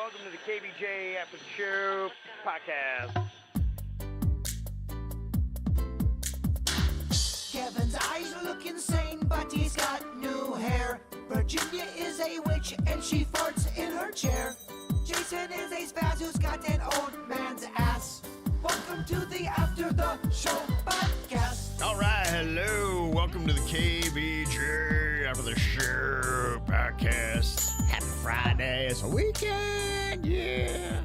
welcome to the KVJ After the Show podcast. Kevin's eyes look insane, but he's got new hair. Virginia is a witch, and she farts in her chair. Jason is a spaz who's got an old man's ass. Welcome to the After the Show podcast. All right, hello. Welcome to the KVJ After the Show podcast. Happy Friday. It's a weekend, yeah.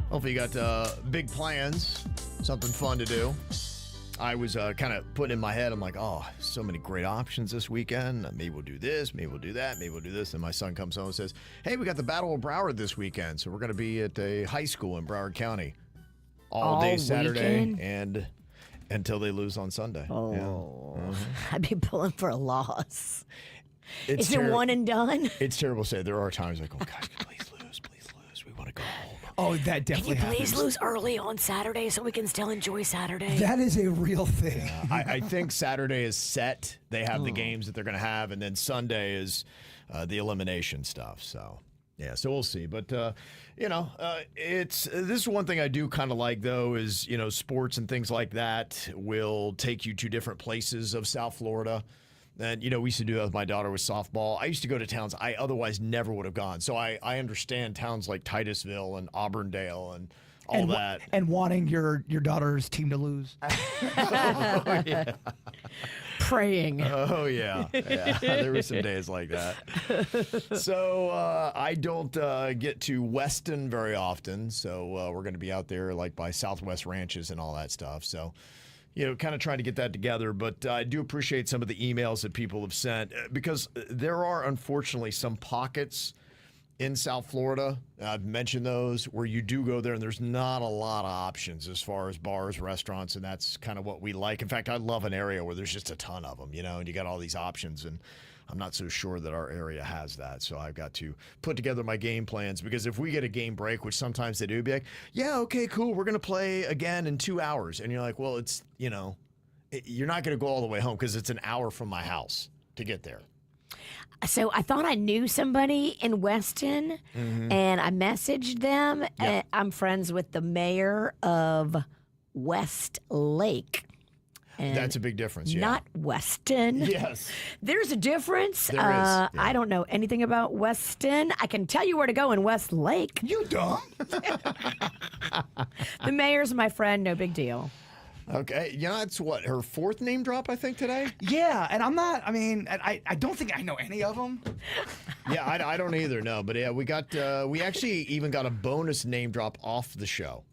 Hopefully you got big plans, something fun to do. I was kind of putting in my head, I'm like, oh, so many great options this weekend. Maybe we'll do this, maybe we'll do that, maybe we'll do this. And my son comes home and says, hey, we got the Battle of Broward this weekend. So we're going to be at a high school in Broward County all day Saturday weekend? and until they lose on Sunday. Oh, Yeah. Mm-hmm. I'd be pulling for a loss. It's Is it one and done? It's terrible to say. There are times like, oh, guys, please lose. We want to go home. Oh, that Can you definitely please happens. lose early on Saturday so we can still enjoy Saturday? That is a real thing. I think Saturday is set. They have the games that they're going to have, and then Sunday is the elimination stuff. So, yeah, so we'll see. But, this is one thing I do kind of like, though, is, sports and things like that will take you to different places of South Florida. And, we used to do that with my daughter with softball. I used to go to towns I otherwise never would have gone. So I understand towns like Titusville and Auburndale and all that. And wanting your daughter's team to lose. Oh, yeah. Praying. Oh, yeah. There were some days like that. So I don't get to Weston very often. So we're going to be out there like by Southwest Ranches and all that stuff. So, kind of trying to get that together. But I do appreciate some of the emails that people have sent because there are, unfortunately, some pockets in South Florida, I've mentioned those, where you do go there and there's not a lot of options as far as bars, restaurants, and that's kind of what we like. In fact, I love an area where there's just a ton of them, and you got all these options, and I'm not so sure that our area has that. So I've got to put together my game plans because if we get a game break, which sometimes they do, be like, yeah, okay, cool, we're going to play again in 2 hours. And you're like, well, it's, you're not going to go all the way home because it's an hour from my house to get there. So I thought I knew somebody in Weston, and I messaged them. Yeah. I'm friends with the mayor of West Lake. And That's a big difference, yeah. not Weston. Yes. There's a difference. There is, yeah. I don't know anything about Weston. I can tell you where to go in West Lake. You dumb. The mayor's my friend, no big deal. Okay, it's what, her fourth name drop, I think, today? Yeah, and I don't think I know any of them. Yeah, I don't either, no. But yeah, we actually even got a bonus name drop off the show.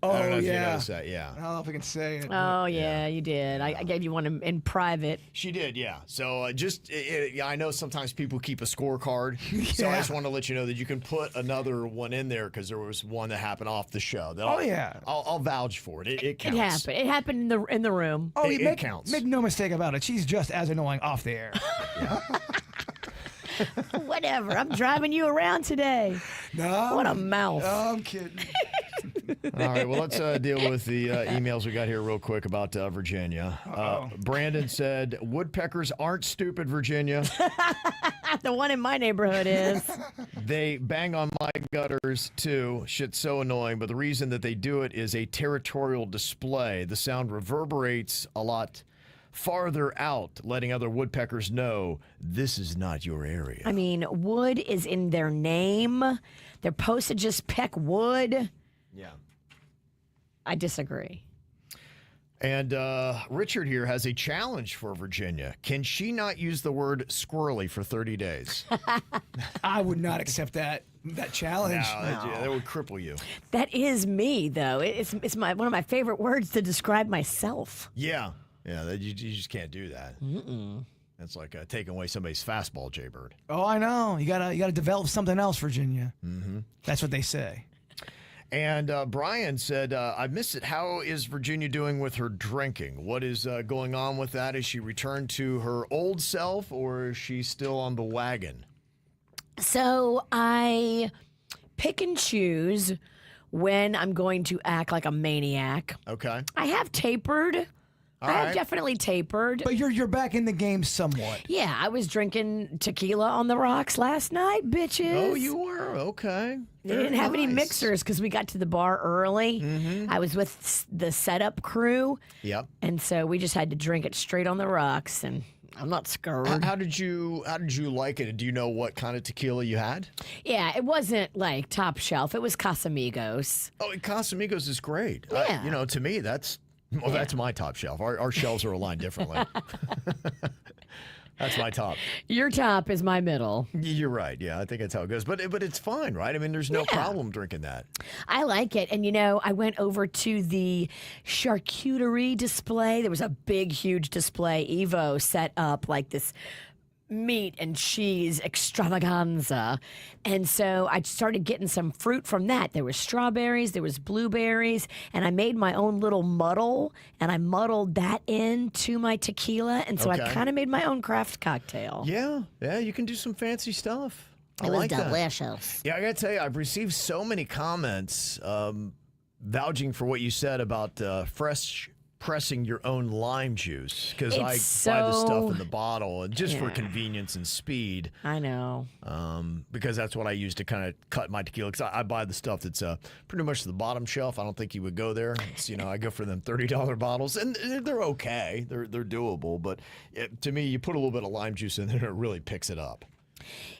Oh, I don't know if you yeah. noticed that, yeah. I don't know if I can say it. Oh, yeah, you did. I gave you one in private. She did, yeah. So I know sometimes people keep a scorecard, so I just want to let you know that you can put another one in there because there was one that happened off the show. Yeah. I'll vouch for it. It counts. It happened. It happened in the room. Oh, It counts. Make no mistake about it. She's just as annoying off the air. Whatever. I'm driving you around today. No. What a mouth. No, I'm kidding. All right, well, let's deal with the emails we got here real quick about Virginia. Brandon said, woodpeckers aren't stupid, Virginia. The one in my neighborhood is. They bang on my gutters, too. Shit's so annoying, but the reason that they do it is a territorial display. The sound reverberates a lot farther out, letting other woodpeckers know this is not your area. I mean, wood is in their name. They're supposed to just peck wood. Yeah. I disagree. And Richard here has a challenge for Virginia. Can she not use the word squirrely for 30 days? I would not accept that challenge. No, that would cripple you. That is me, though. It's one of my favorite words to describe myself. Yeah. Yeah, you just can't do that. That's like taking away somebody's fastball, Jaybird. Oh, I know. You gotta develop something else, Virginia. Mm-hmm. That's what they say. And Brian said, I missed it. How is Virginia doing with her drinking? What is going on with that? Is she returned to her old self or is she still on the wagon? So I pick and choose when I'm going to act like a maniac. Okay. I have tapered I've definitely tapered. But you're back in the game somewhat. Yeah, I was drinking tequila on the rocks last night, bitches. Oh, you were? Okay. They didn't have any mixers because we got to the bar early. I was with the setup crew. Yep. And so we just had to drink it straight on the rocks, and I'm not scared. How did you like it? Do you know what kind of tequila you had? Yeah, it wasn't like top shelf. It was Casamigos. Oh, Casamigos is great. Yeah. To me, that's my top shelf. Our shelves are aligned differently. That's my top. Your top is my middle. You're right. Yeah, I think that's how it goes. But it's fine, right? I mean, there's no problem drinking that. I like it. And, I went over to the charcuterie display. There was a big, huge display. Evo set up like this meat and cheese extravaganza. And so I started getting some fruit from that. There was strawberries, there was blueberries, and I made my own little muddle, and I muddled that into my tequila. And so I kind of made my own craft cocktail. Yeah, you can do some fancy stuff. It was like that. delicious. Yeah, I got to tell you, I've received so many comments vouching for what you said about fresh pressing your own lime juice, because I buy the stuff in the bottle and just for convenience and speed. I know. Because that's what I use to kind of cut my tequila. Because I buy the stuff that's pretty much the bottom shelf. I don't think you would go there. It's, I go for them $30 bottles, and they're okay. They're doable. But to me, you put a little bit of lime juice in there, and it really picks it up.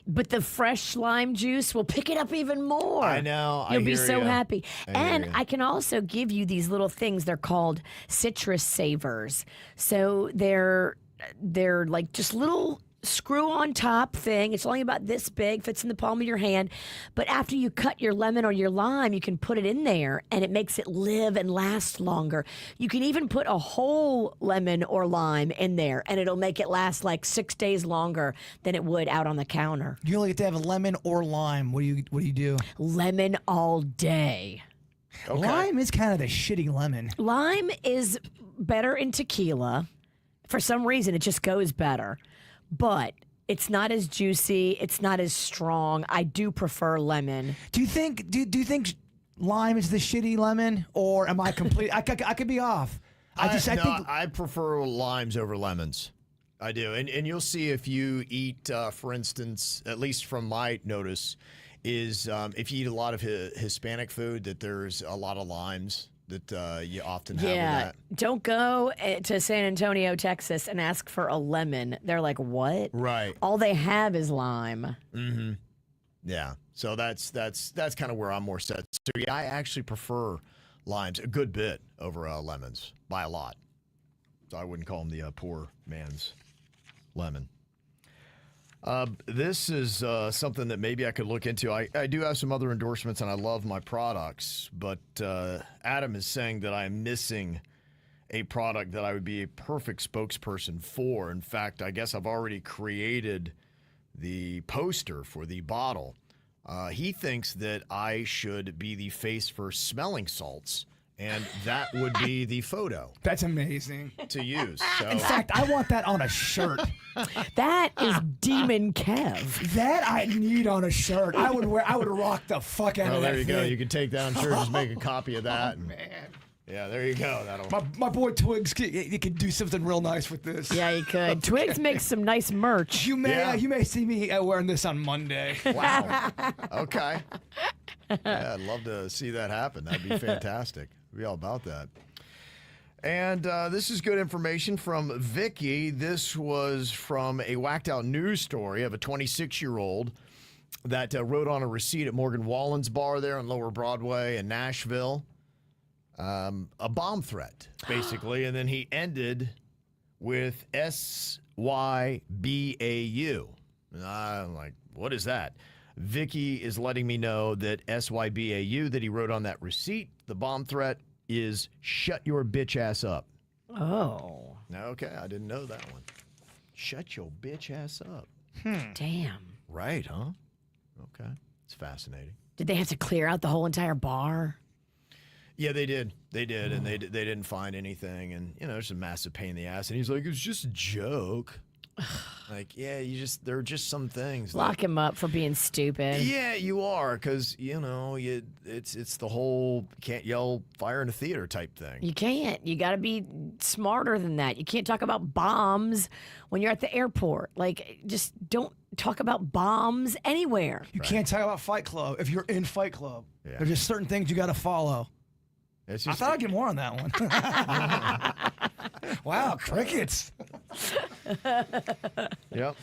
But the fresh lime juice will pick it up even more. I know. You'll be so happy. And you. I can also give you these little things. They're called citrus savers. So they're like just little screw on top thing. It's only about this big, fits in the palm of your hand. But after you cut your lemon or your lime, you can put it in there and it makes it live and last longer. You can even put a whole lemon or lime in there and it'll make it last like 6 days longer than it would out on the counter. You only get to have a lemon or lime. What do you do? Lemon all day. Okay. Lime is kind of the shitty lemon. Lime is better in tequila. For some reason, it just goes better. But it's not as juicy. It's not as strong. I do prefer lemon. Do you think lime is the shitty lemon, or am I complete? I could be off. I think I prefer limes over lemons. I do, and you'll see if you eat, for instance, at least from my notice, is if you eat a lot of Hispanic food, that there's a lot of limes that you often have with that. Don't go to San Antonio, Texas, and ask for a lemon. They're like, what? Right. All they have is lime. Mm-hmm. Yeah. So that's kind of where I'm more set. So yeah, I actually prefer limes a good bit over lemons by a lot. So I wouldn't call them the poor man's lemon. This is something that maybe I could look into. I do have some other endorsements, and I love my products, but Adam is saying that I'm missing a product that I would be a perfect spokesperson for. In fact, I guess I've already created the poster for the bottle. He thinks that I should be the face for smelling salts, and that would be the photo that's amazing to use. So. In fact, I want that on a shirt. That is Demon Kev. That I need on a shirt. I would rock the fuck out of that. There you go. thing. You can take that. I'm sure just make a copy of that. Man. Yeah, there you go. My boy Twigs, you can do something real nice with this. Yeah, you could. Twigs makes some nice merch. You may see me wearing this on Monday. Wow. Okay. Yeah, I'd love to see that happen. That'd be fantastic. We'd be all about that. And this is good information from Vicky. This was from a whacked out news story of a 26-year-old that wrote on a receipt at Morgan Wallen's bar there on Lower Broadway in Nashville. A bomb threat, basically, and then he ended with SYBAU. And I'm like, what is that? Vicky is letting me know that SYBAU that he wrote on that receipt, the bomb threat, is shut your bitch ass up. Oh. Okay, I didn't know that one. Shut your bitch ass up. Damn. Right, huh? Okay. It's fascinating. Did they have to clear out the whole entire bar? Yeah, they did. And they didn't find anything. And, it's a massive pain in the ass. And he's like, it's just a joke. Like, yeah, there are just some things. Lock him up for being stupid. Yeah, you are, because it's the whole can't yell fire in a theater type thing. You can't. You got to be smarter than that. You can't talk about bombs when you're at the airport. Like, just don't talk about bombs anywhere. You can't talk about Fight Club if you're in Fight Club. Yeah. There's just certain things you got to follow. It's I just, thought I'd get more on that one. Wow, crickets. Yep.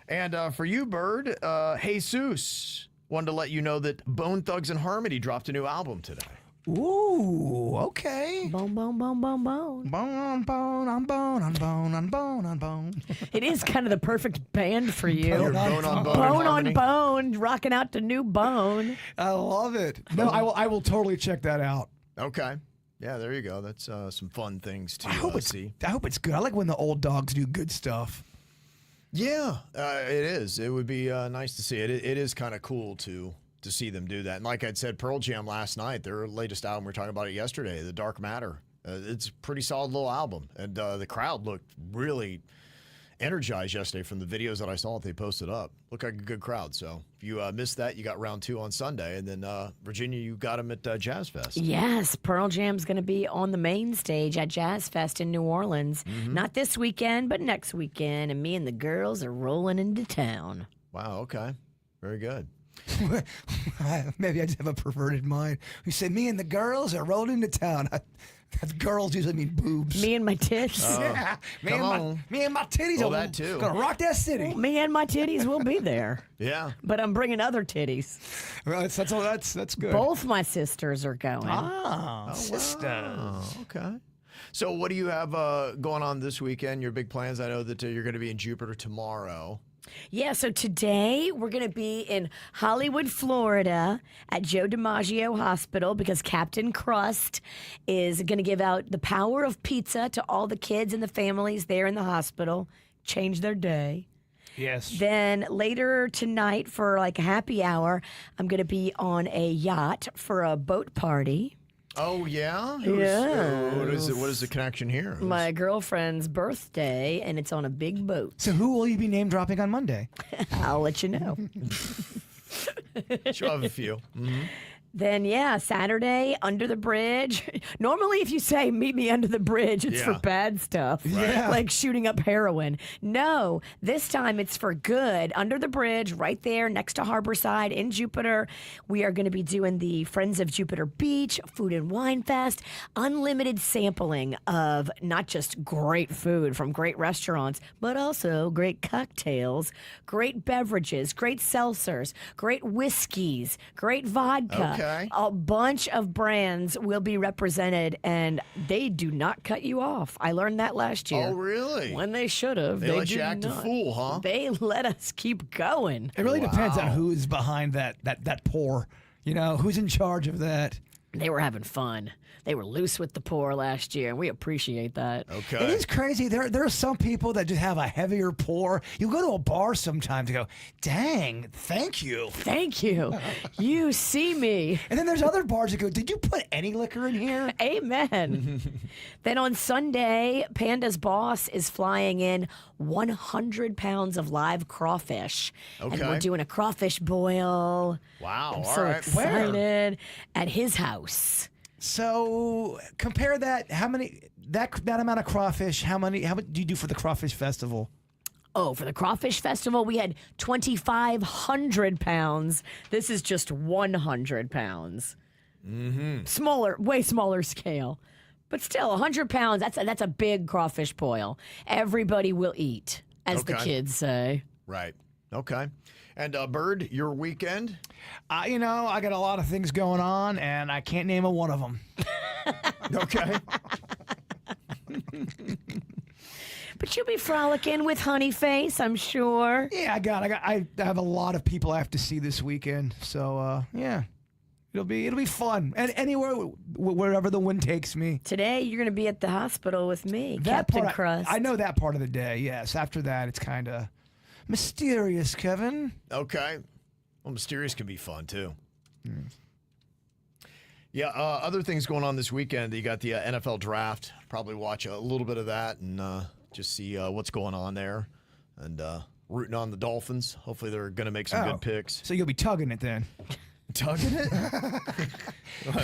And for you, Bird, Jesus wanted to let you know that Bone Thugs and Harmony dropped a new album today. Ooh, okay. Bone, bone, bone, bone, bone. Bone on bone on bone on bone on bone on bone. It is kind of the perfect band for you. You're bone on bone. Bone and on Harmony. bone, rocking out to new Bone. I love it. No, I will totally check that out. Okay. Yeah, there you go. That's some fun things to see. I hope it's good. I like when the old dogs do good stuff. Yeah, it is. It would be nice to see it. It is kind of cool to see them do that. And like I'd said, Pearl Jam last night, their latest album, we were talking about it yesterday, The Dark Matter. It's a pretty solid little album. And the crowd looked really energized yesterday from the videos that I saw that they posted up. Looked like a good crowd. So if you missed that, you got round 2 on Sunday. And then Virginia, you got them at Jazz Fest. Yes, Pearl Jam's going to be on the main stage at Jazz Fest in New Orleans. Not this weekend, but next weekend. And me and the girls are rolling into town. Wow, okay. Very good. Maybe I just have a perverted mind. We say, me and the girls are rolling into town. Girls usually mean boobs. Me and my tits. Yeah, me and my titties Well, are that too. gonna rock that city. Me and my titties will be there. Yeah. But I'm bringing other titties. Well, that's good. Both my sisters are going. Ah, sisters. Oh, okay. So what do you have going on this weekend? Your big plans? I know that you're going to be in Jupiter tomorrow. Yeah, so today we're going to be in Hollywood, Florida at Joe DiMaggio Hospital because Captain Crust is going to give out the power of pizza to all the kids and the families there in the hospital, change their day. Yes. Then later tonight for like a happy hour, I'm going to be on a yacht for a boat party. Oh, yeah? Yeah. What is the connection here? My girlfriend's birthday, and it's on a big boat. So who will you be name dropping on Monday? I'll let you know. She'll have a few. Mm-hmm. Then, yeah, Saturday, under the bridge. Normally, if you say, meet me under the bridge, it's for Yeah. bad stuff. Yeah. Like shooting up heroin. No, this time it's for good. Under the bridge, right there next to Harborside in Jupiter. We are going to be doing the Friends of Jupiter Beach Food and Wine Fest. Unlimited sampling of not just great food from great restaurants, but also great cocktails, great beverages, great seltzers, great whiskeys, great vodka. Okay. A bunch of brands will be represented, and they do not cut you off. I learned that last year. Oh, really? When they should have. They let did you act a not. fool, huh? They let us keep going. It really depends on who's behind that pour. You know, who's in charge of that. They were having fun. They were loose with the poor last year, and we appreciate that. Okay. It is crazy. There are some people that just have a heavier pour. You go to a bar sometimes and go, dang, thank you. Thank you. You see me. And then there's other bars that go, did you put any liquor in here? Amen. Then on Sunday, Panda's boss is flying in 100 pounds of live crawfish. And Okay. we're doing a crawfish boil. Wow. I'm all so right. excited. At his house. So compare that. How many that amount of crawfish? How much do you do for the crawfish festival? Oh, for the Crawfish Festival, we had 2,500 pounds. This is just 100 pounds. Mm-hmm. Smaller, way smaller scale. But still, 100 pounds, that's a big crawfish boil. Everybody will eat, as the Okay. kids say. Right. Okay. And Bird, your weekend? I got a lot of things going on, and I can't name one of them. Okay. But you'll be frolicking with Honeyface, I'm sure. Yeah, I have a lot of people I have to see this weekend. So yeah, it'll be fun. And anywhere, wherever the wind takes me. Today, you're going to be at the hospital with me, That Captain part, Crust. I know that part of the day. Yes. After that, it's kind of mysterious, Kevin. Okay. Well, mysterious can be fun too. Yeah. Other things going on this weekend. You got the NFL draft. Probably watch a little bit of that and just see what's going on there. and rooting on the Dolphins. Hopefully they're going to make some good picks. So you'll be tugging it then. Tugging it?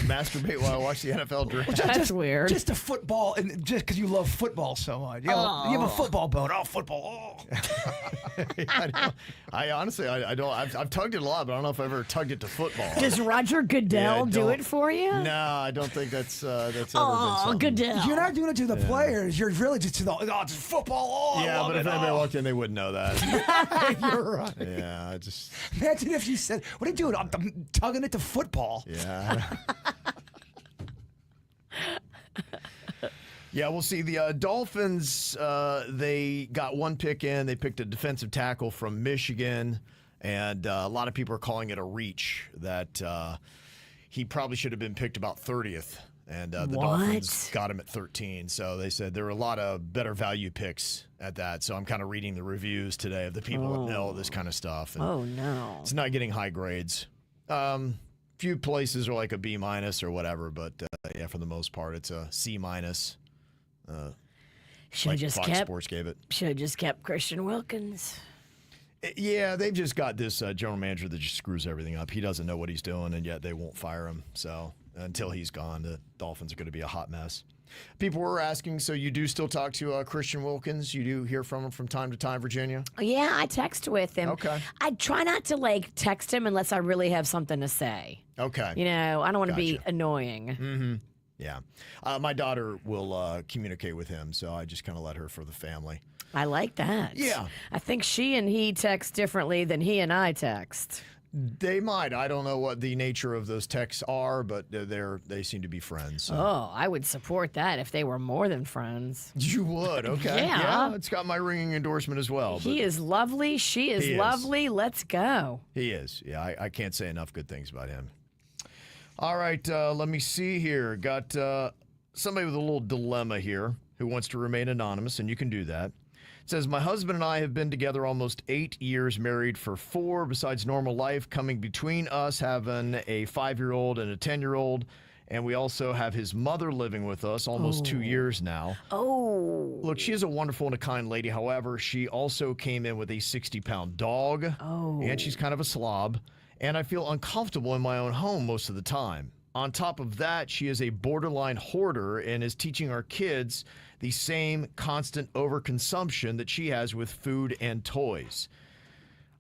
Masturbate while I watch the NFL draft. That's weird. Just a football, and just because you love football so much. You have a football bone. Oh, football. Oh. I honestly, I don't. I've tugged it a lot, but I don't know if I've ever tugged it to football. Does Roger Goodell do it for you? No, I don't think that's ever been Oh, something. Goodell. You're not doing it to the players. You're really just to the just football. Oh, I Yeah, love but if it. anybody Oh. walked in, they wouldn't know that. You're right. Yeah, I just. Imagine if you said, "What are you doing? I'm tugging it to football." Yeah. Yeah, we'll see. The Dolphins, they got one pick in. They picked a defensive tackle from Michigan, and a lot of people are calling it a reach, that he probably should have been picked about 30th, and the Dolphins got him at 13. So they said there were a lot of better value picks at that. So I'm kind of reading the reviews today of the people that know this kind of stuff. And Oh, no. it's not getting high grades. Few places are like a B- or whatever, but yeah, for the most part, it's a C-. Should Like have just Fox kept. Sports gave it. Should have just kept Christian Wilkins. Yeah, they've just got this general manager that just screws everything up. He doesn't know what he's doing, and yet they won't fire him. So until he's gone, the Dolphins are going to be a hot mess. People were asking, so you do still talk to Christian Wilkins? You do hear from him from time to time, Virginia? Yeah, I text with him. Okay. I try not to text him unless I really have something to say. Okay. You know, I don't want to be Gotcha. annoying. Yeah. My daughter will communicate with him, so I just kind of let her for the family. I like that. Yeah. I think she and he text differently than he and I text. They might. I don't know what the nature of those texts are, but they seem to be friends. So. Oh, I would support that if they were more than friends. You would, okay. Yeah. It's got my ringing endorsement as well. But He is lovely. She is He is. lovely. Let's go. he is. Yeah, I can't say enough good things about him. All right, let me see here. Got somebody with a little dilemma here who wants to remain anonymous, and you can do that. It says, my husband and I have been together almost 8 years, married for 4, besides normal life coming between us, having a 5-year-old and a 10-year-old. And we also have his mother living with us almost 2 years now. Oh. Look, she is a wonderful and a kind lady. However, she also came in with a 60-pound dog. Oh. And she's kind of a slob. And I feel uncomfortable in my own home most of the time. On top of that, she is a borderline hoarder and is teaching our kids the same constant overconsumption that she has with food and toys.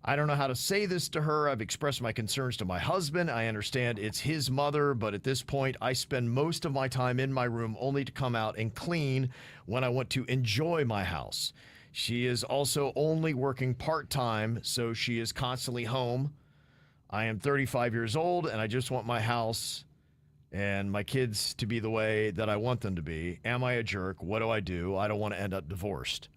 I don't know how to say this to her. I've expressed my concerns to my husband. I understand it's his mother, but at this point, I spend most of my time in my room only to come out and clean when I want to enjoy my house. She is also only working part-time, so she is constantly home. I am 35 years old, and I just want my house and my kids to be the way that I want them to be. Am I a jerk? What do? I don't want to end up divorced.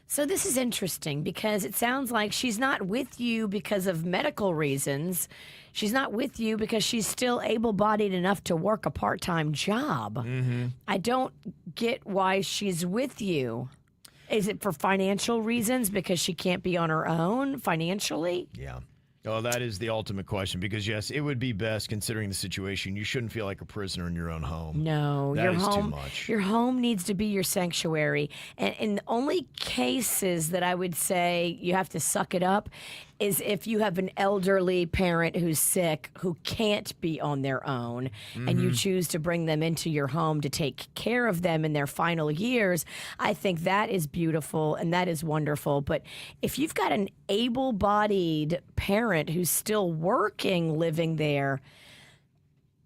So this is interesting because it sounds like she's not with you because of medical reasons. She's not with you because she's still able-bodied enough to work a part-time job. Mm-hmm. I don't get why she's with you. Is it for financial reasons because she can't be on her own financially? Yeah. Oh, that is the ultimate question because, yes, it would be best considering the situation. You shouldn't feel like a prisoner in your own home. No, That your is home, too much. Your home needs to be your sanctuary. And in the only cases that I would say you have to suck it up is if you have an elderly parent who's sick who can't be on their own and you choose to bring them into your home to take care of them in their final years. I think that is beautiful and that is wonderful. But if you've got an able-bodied parent who's still working living there,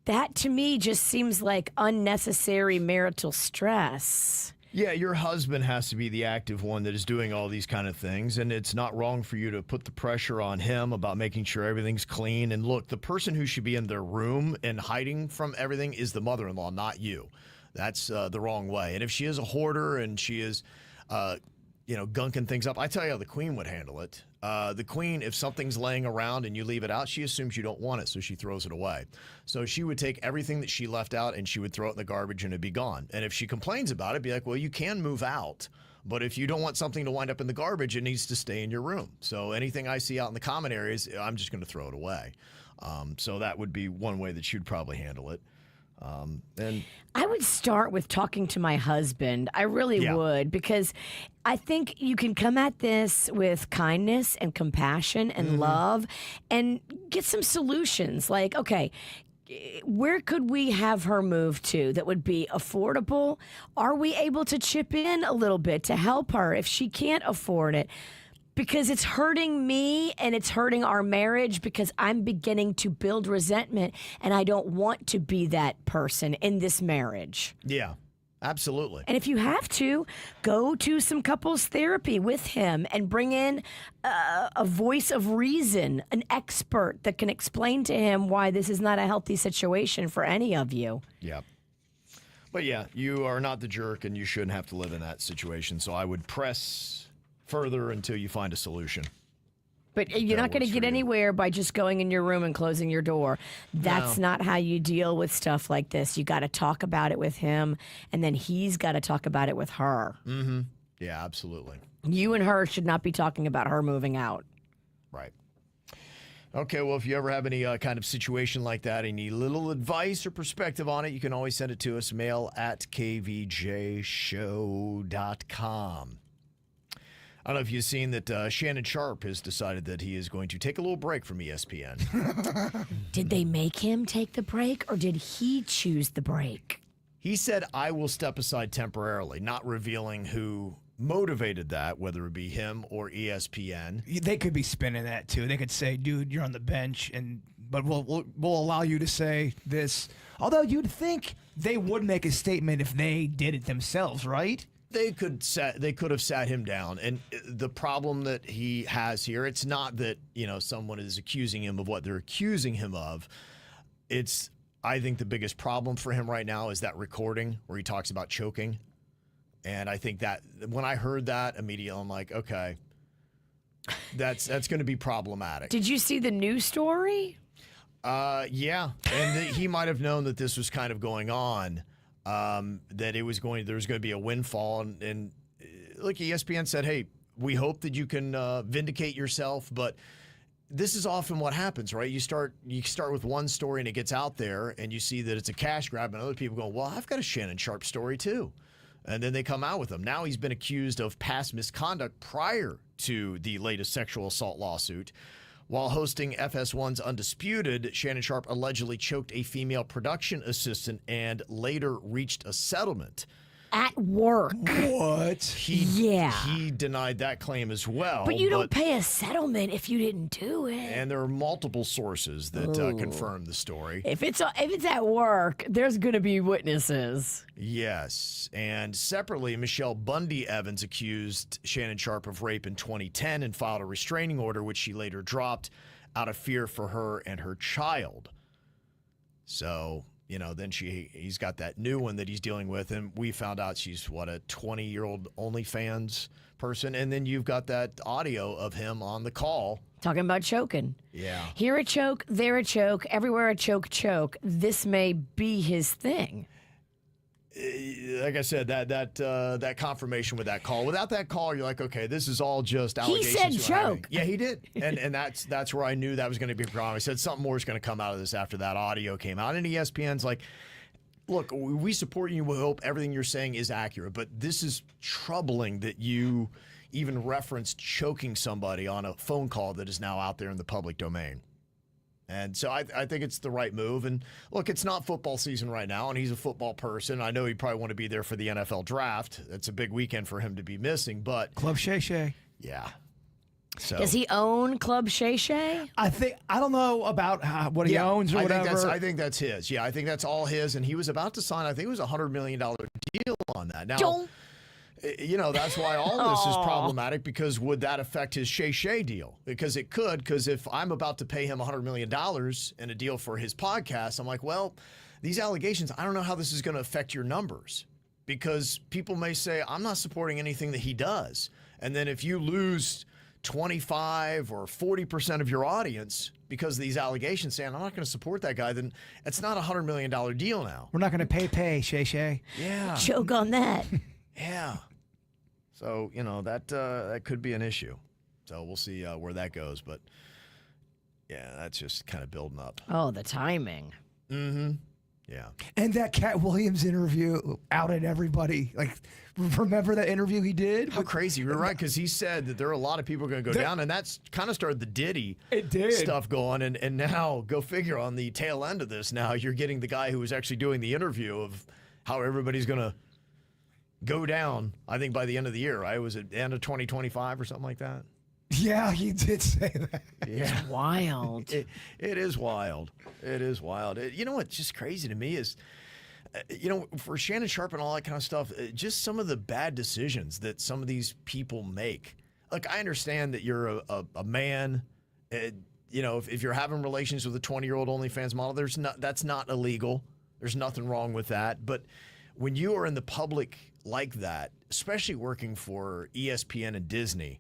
that to me just seems like unnecessary marital stress. Yeah, your husband has to be the active one that is doing all these kind of things, and it's not wrong for you to put the pressure on him about making sure everything's clean. And look, the person who should be in their room and hiding from everything is the mother-in-law, not you. That's the wrong way. And if she is a hoarder and she is, gunking things up, I tell you how the queen would handle it. The queen, if something's laying around and you leave it out, she assumes you don't want it, so she throws it away. So she would take everything that she left out and she would throw it in the garbage and it'd be gone. And if she complains about it, be like, well, you can move out, but if you don't want something to wind up in the garbage, it needs to stay in your room. So anything I see out in the common areas, I'm just going to throw it away. So that would be one way that she'd probably handle it. And I would start with talking to my husband. I really Yeah. would, because I think you can come at this with kindness and compassion and love and get some solutions. Like, okay, where could we have her move to that would be affordable? Are we able to chip in a little bit to help her if she can't afford it? Because it's hurting me and it's hurting our marriage, because I'm beginning to build resentment and I don't want to be that person in this marriage. yeah, absolutely. And if you have to, go to some couples therapy with him and bring in a voice of reason, an expert that can explain to him why this is not a healthy situation for any of you. Yeah. But yeah, you are not the jerk and you shouldn't have to live in that situation. So I would press further until you find a solution. But you're That not going to works get for you. anywhere by just going in your room and closing your door. That's not how you deal with stuff like this. You got to talk about it with him, and then he's got to talk about it with her. Yeah, absolutely. You and her should not be talking about her moving out. Right. Okay, well, if you ever have any kind of situation like that and need a little advice or perspective on it, you can always send it to us, mail@kvjshow.com. I don't know if you've seen that Shannon Sharp has decided that he is going to take a little break from ESPN. Did they make him take the break, or did he choose the break? He said, I will step aside temporarily, not revealing who motivated that, whether it be him or ESPN. They could be spinning that too. They could say, "Dude, you're on the bench," but we'll allow you to say this. Although you'd think they would make a statement if they did it themselves, right? They could have sat him down, and the problem that he has here, it's not that someone is accusing him of what they're accusing him of. I think the biggest problem for him right now is that recording where he talks about choking, and I think that when I heard that immediately, I'm like, okay, that's going to be problematic. Did you see the news story? Yeah, and he might have known that this was kind of going on. That there was going to be a windfall, and look, ESPN said, hey, we hope that you can vindicate yourself, but this is often what happens, right? You start with one story and it gets out there and you see that it's a cash grab, and other people go, well, I've got a Shannon Sharp story too. And then they come out with them. Now he's been accused of past misconduct prior to the latest sexual assault lawsuit. While hosting FS1's Undisputed, Shannon Sharp allegedly choked a female production assistant and later reached a settlement. At work. What? He denied that claim as well. But you don't pay a settlement if you didn't do it. And there are multiple sources that confirm the story. If it's at work, there's going to be witnesses. Yes. And separately, Michelle Bundy Evans accused Shannon Sharp of rape in 2010 and filed a restraining order, which she later dropped out of fear for her and her child. So, then he's got that new one that he's dealing with, and we found out she's, a 20-year-old OnlyFans person, and then you've got that audio of him on the call. Talking about choking. Yeah. Here a choke, there a choke, everywhere a choke. This may be his thing. Like I said, that confirmation with that call. Without that call, you're like, okay, this is all just allegations. He said choke. Yeah, he did, and that's where I knew that was going to be a problem. I said something more is going to come out of this after that audio came out, and ESPN's like, look, we support you. We hope everything you're saying is accurate, but this is troubling that you even referenced choking somebody on a phone call that is now out there in the public domain. And so I think it's the right move. And look, it's not football season right now, and he's a football person. I know he'd probably want to be there for the NFL draft. It's a big weekend for him to be missing, but Club Shay Shay. yeah. So Does he own Club Shay Shay? I don't know about what he owns or whatever. I think that's his. Yeah, I think that's all his. And he was about to sign, I think it was a $100 million deal on that. Now, that's why all this is problematic, because would that affect his Shay Shay deal? Because it could, because if I'm about to pay him $100 million in a deal for his podcast, I'm like, well, these allegations, I don't know how this is going to affect your numbers, because people may say, I'm not supporting anything that he does. And then if you lose 25 or 40% of your audience because of these allegations saying, I'm not going to support that guy, then it's not a $100 million deal now. We're not going to pay Shay Shay. Yeah. Choke on that. Yeah. So, that could be an issue. So we'll see where that goes. But, yeah, that's just kind of building up. Oh, the timing. Mm-hmm. Yeah. And that Cat Williams interview outed everybody. Like, remember that interview he did? How crazy. You're right, because he said that there are a lot of people going to go down, and that's kind of started the Diddy stuff going. And now, go figure, on the tail end of this, now you're getting the guy who was actually doing the interview of how everybody's going to go down, I think, by the end of the year, right? Was it end of 2025 or something like that? Yeah, he did say that. Yeah. Wild. It is wild. It is wild. You know what's just crazy to me is, for Shannon Sharpe and all that kind of stuff, just some of the bad decisions that some of these people make. Look, I understand that you're a man. If you're having relations with a 20-year-old OnlyFans model, that's not illegal. There's nothing wrong with that. But when you are in the public like that, especially working for ESPN and Disney,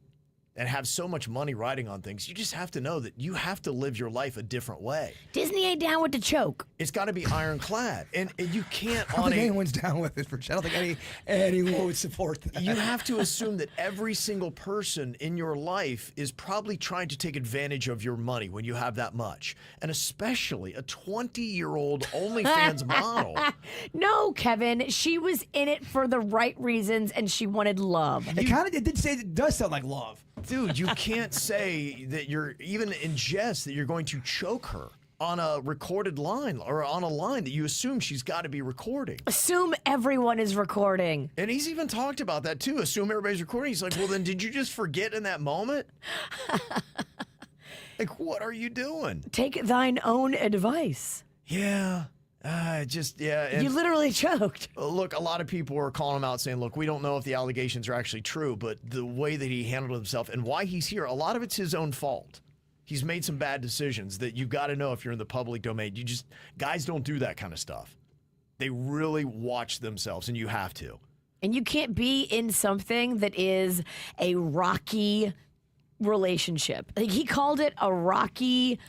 and have so much money riding on things, you just have to know that you have to live your life a different way. Disney ain't down with the choke. It's got to be ironclad, and you can't. I don't think anyone's down with it. I don't think anyone would support that. You have to assume that every single person in your life is probably trying to take advantage of your money when you have that much, and especially a 20-year-old OnlyFans model. No, Kevin, she was in it for the right reasons, and she wanted love. It does sound like love. Dude, you can't say that you're even in jest that you're going to choke her on a recorded line or on a line that you assume she's got to be recording. Assume everyone is recording. And he's even talked about that too. Assume everybody's recording. He's like, well, then did you just forget in that moment? Like, what are you doing? Take thine own advice. Yeah. And you literally choked. Look, a lot of people are calling him out saying, look, we don't know if the allegations are actually true, but the way that he handled himself and why he's here, a lot of it's his own fault. He's made some bad decisions that you've got to know if you're in the public domain. Guys don't do that kind of stuff. They really watch themselves, and you have to. And you can't be in something that is a rocky relationship. Like, he called it a rocky,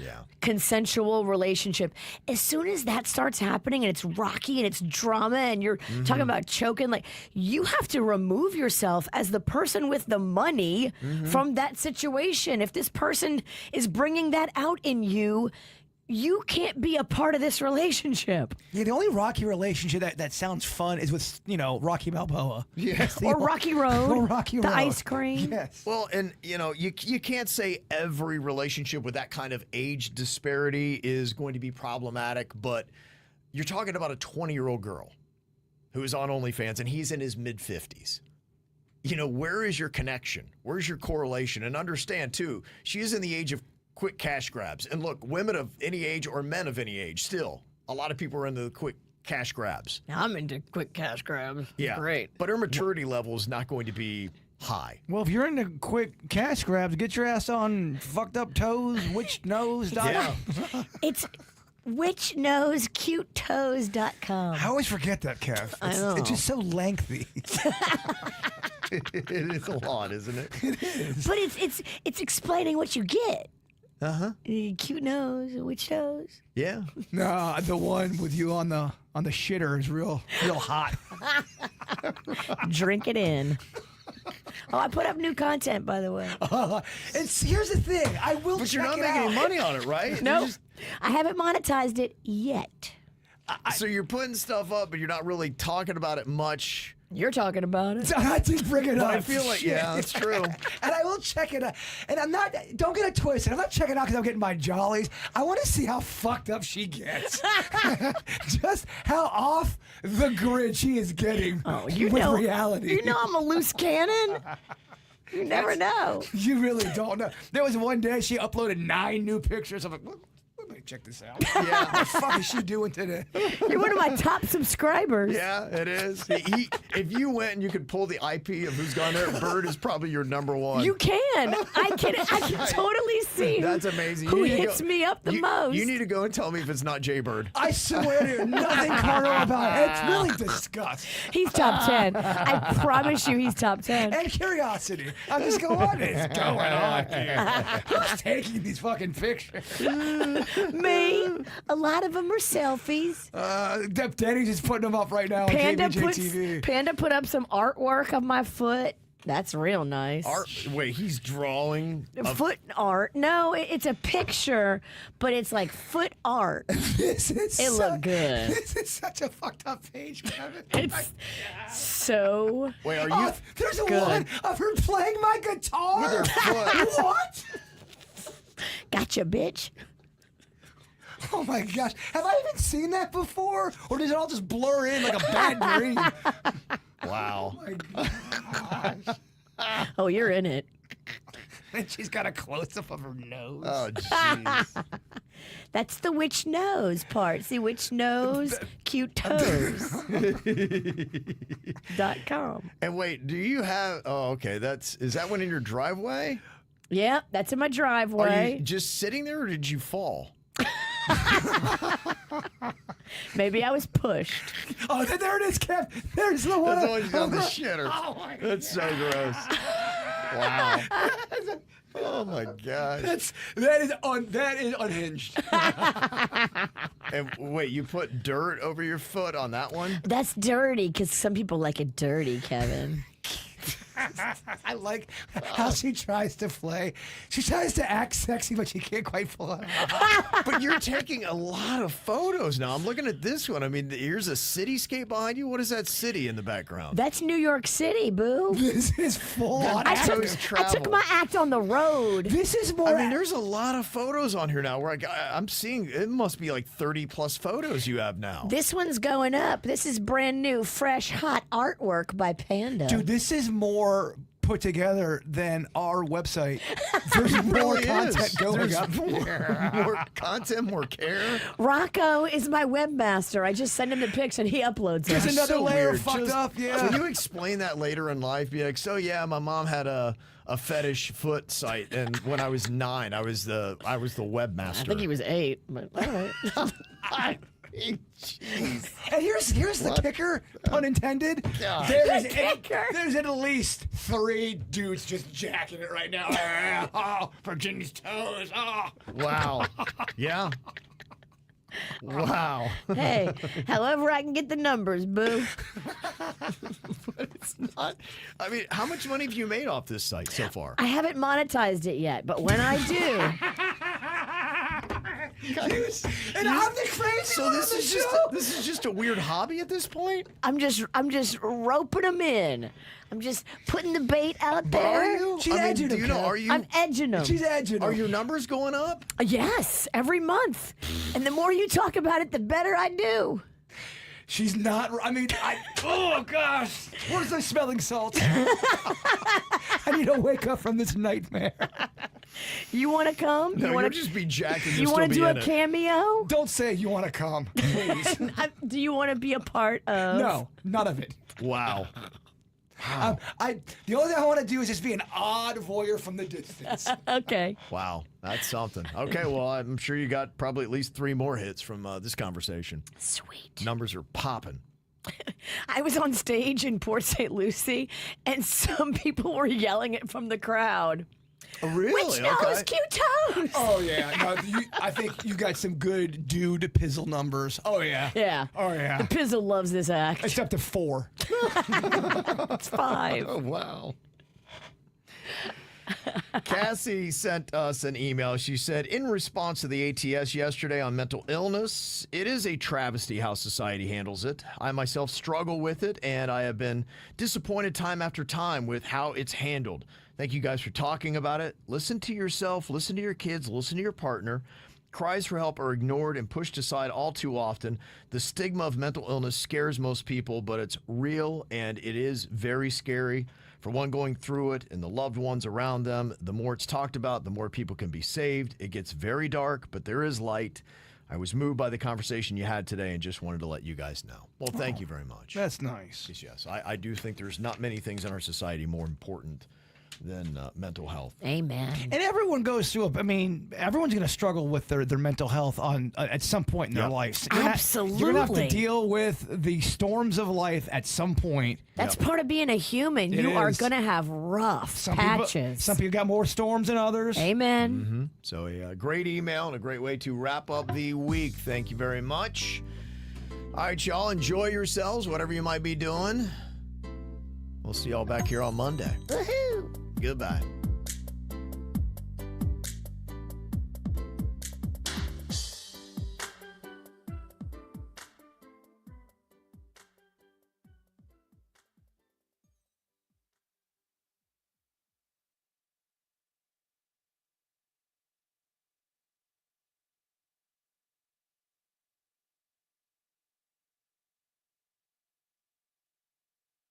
consensual relationship. As soon as that starts happening and it's rocky and it's drama and you're talking about choking, like, you have to remove yourself as the person with the money from that situation. If this person is bringing that out in you, you can't be a part of this relationship. Yeah, the only Rocky relationship that sounds fun is with, Rocky Balboa. Yes. Or Rocky Road. Or Rocky Road. The ice cream. Yes. Well, and, you can't say every relationship with that kind of age disparity is going to be problematic, but you're talking about a 20-year-old girl who is on OnlyFans, and he's in his mid-50s. Where is your connection? Where's your correlation? And understand, too, she is in the age of quick cash grabs. And look, women of any age or men of any age, still, a lot of people are into the quick cash grabs. I'm into quick cash grabs. Yeah. Great. But her maturity level is not going to be high. Well, if you're into quick cash grabs, get your ass on Fucked Up Toes, witchnose.com. Yeah. It's witchnosecutetoes.com. I always forget that, Kev. I know. It's just so lengthy. It is a lot, isn't it? It is. But it's explaining what you get. Uh-huh. Cute nose, witch toes. Yeah. No, the one with you on the shitter is real hot. Drink it in. Oh, I put up new content, by the way. And here's the thing, I will. But you're check not it making out. any money on it, right? No, I haven't monetized it yet. So you're putting stuff up, but you're not really talking about it much. You're talking about it. I did bring it But up. I feel like, yeah, that's true. And I will check it out. And don't get it twisted. I'm not checking out because I'm getting my jollies. I want to see how fucked up she gets. Just how off the grid she is getting with reality. You know I'm a loose cannon. You never know. You really don't know. There was one day she uploaded 9 new pictures. I'm like, let me check this out. Yeah. What the fuck is she doing today? You're one of my top subscribers. Yeah, it is. If you went and you could pull the IP of who's gone there, Bird is probably your number one. You can. I can totally see That's amazing. who You need to hits me up the most. You need to go and tell me if it's not Jay Bird. I swear to you, nothing carnal about it. It's really disgust. He's top 10. I promise you he's top 10. And curiosity. I'm just going, what is going on here? Who's taking these fucking pictures? Me. A lot of them are selfies. Denny's is putting them up right now on KVJ TV. Panda put up some artwork of my foot. That's real nice. Art. Wait, he's drawing. Foot art. No, it's a picture, but it's like foot art. It looked good. This is such a fucked up page, Kevin. It's so Wait, are you? Oh, there's a one of her playing my guitar. With her foot. What? gotcha, bitch. Oh my gosh. Have I even seen that before? Or does it all just blur in like a bad dream? Wow. Oh my gosh. Oh, you're in it. And she's got a close-up of her nose. Oh, jeez. That's the witch nose part. See, witch nose, cute toes. .com. And wait, do you have? Oh, okay. Is that one in your driveway? Yep, that's in my Are driveway. you just sitting there, or did you fall? Maybe I was pushed. Oh, there it is, Kev. There's the one. That's always on the shitter. Oh my That's so gross. Wow. Oh my gosh. That is unhinged. And wait, you put dirt over your foot on that one? That's dirty because some people like it dirty, Kevin. I like how she tries to play. She tries to act sexy, but she can't quite pull it off. But you're taking a lot of photos now. I'm looking at this one. I mean, here's a cityscape behind you. What is that city in the background? That's New York City, boo. This is full on. I So took, is I took travel. my act on the road. This is more. I mean, there's a lot of photos on here now where I'm seeing it must be like 30 plus photos you have now. This one's going up. This is brand new, fresh, hot artwork by Panda. Dude, this is more put together than our website. There's more really content is. going There's up. more content, more care. Rocco is my webmaster. I just send him the pics and he uploads There's them. another So layer weird. fucked Just- up. Yeah. When you explain that later in life, be like, so yeah, my mom had a fetish foot site, and when I was 9, I was the webmaster. I think he was 8, but all right. Jeez. And here's the kicker, pun intended. God. There's at least 3 dudes just jacking it right now. Oh, Virginia's toes. Oh. Wow. Yeah. Wow. Hey, however I can get the numbers, boo. But it's not. I mean, how much money have you made off this site so far? I haven't monetized it yet, but when I do, And I'm the crazy So one this on the is show. this is just a weird hobby at this point. I'm just roping them in. I'm just putting the bait out there. Are you? She's I mean, edging do him, you know? Kev. Are you? I'm edging them. She's edging. Are him. your numbers going up? Yes, every month. And the more you talk about it, the better I do. She's not. I mean, oh gosh, where's the smelling salts? I need to wake up from this nightmare. You want to come? No, you want you'll to? just be jacking. You want to do a cameo? Don't say you want to come, please. Do you want to be a part of? No, none of it. Wow. The only thing I want to do is just be an odd voyeur from the distance. Okay. Wow. That's something. Okay. Well, I'm sure you got probably at least 3 more hits from this conversation. Sweet. Numbers are popping. I was on stage in Port St. Lucie, and some people were yelling it from the crowd. Oh, really? Which nose, cute toes? Oh yeah, no, I think you got some good dude pizzle numbers. Oh yeah. Yeah. Oh yeah. The Pizzle loves this act. It's up to 4. It's 5. Oh, wow. Cassie sent us an email. She said, in response to the ATS yesterday on mental illness, it is a travesty how society handles it. I myself struggle with it, and I have been disappointed time after time with how it's handled. Thank you guys for talking about it. Listen to yourself, listen to your kids, listen to your partner. Cries for help are ignored and pushed aside all too often. The stigma of mental illness scares most people, but it's real and it is very scary. For one going through it and the loved ones around them, the more it's talked about, the more people can be saved. It gets very dark, but there is light. I was moved by the conversation you had today and just wanted to let you guys know. Well, thank you very much. That's nice. Yes, I do think there's not many things in our society more important than mental health. Amen. And everyone goes through it. I mean, everyone's going to struggle with their mental health on at some point in their Yep. lives. Absolutely. You're going to have to deal with the storms of life at some point. That's Yep. part of being a human. It You are is. going to have rough Some patches. Some people got more storms than others. Amen. So a great email and a great way to wrap up the week. Thank you very much. All right, y'all, enjoy yourselves, whatever you might be doing. We'll see y'all back here on Monday. Woohoo! Goodbye.